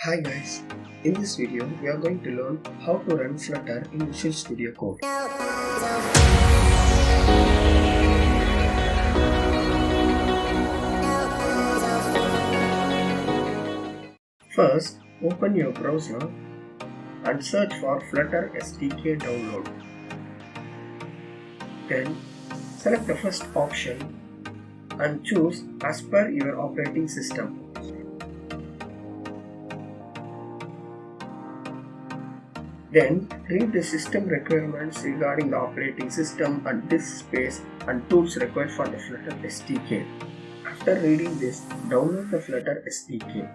Hi guys, in this video we are going to learn how to run Flutter in Visual Studio Code. First, open your browser and search for Flutter SDK download. Then, select the first option and choose as per your operating system. Then read the system requirements regarding the operating system and disk space and tools required for the Flutter SDK. After reading this, download the Flutter SDK.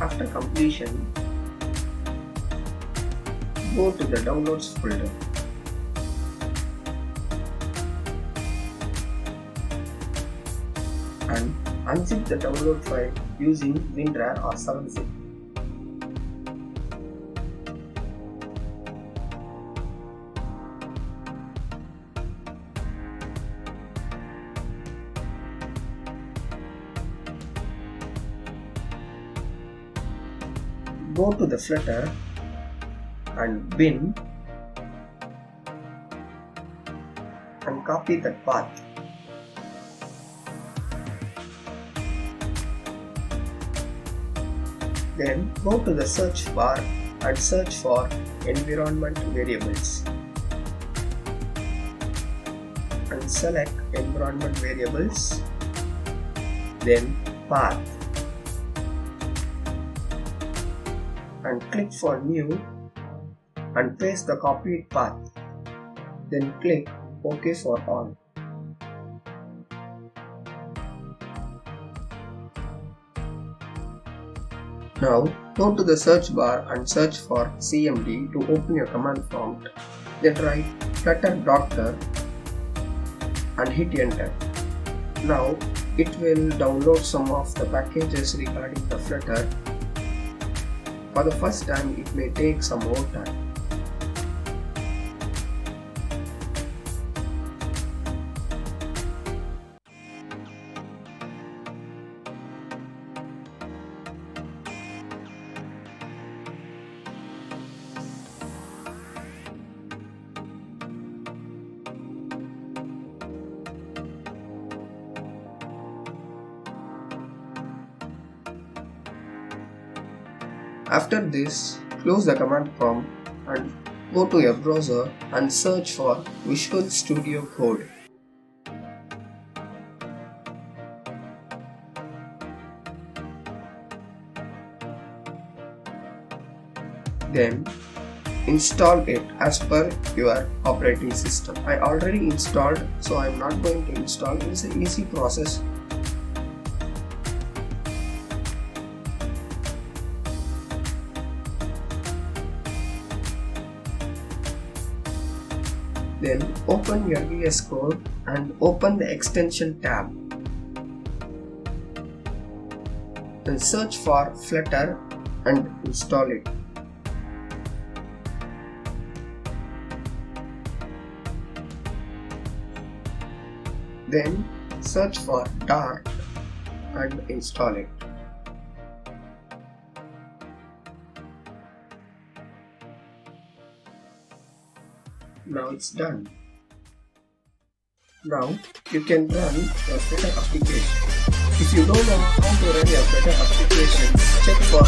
After completion, go to the Downloads folder. And unzip the download file using WinRAR or 7-zip. Go to the Flutter and bin and copy that path. Then go to the search bar and search for environment variables and select environment variables, then path, and click for new and paste the copied path. Then click OK for all. Now go to the search bar and search for CMD to open your command prompt. Then write Flutter Doctor and hit enter. Now it will download some of the packages regarding the Flutter. For the first time it may take some more time. After this, close the command prompt and go to your browser and search for Visual Studio Code. Then install it as per your operating system. I already installed, so I am not going to install. It's an easy process. Then open your VS Code and open the extension tab. Then search for Flutter and install it. Then search for Dart and install it. Now it's done. Now you can run your Flutter application. If you don't know how to run your Flutter application, check for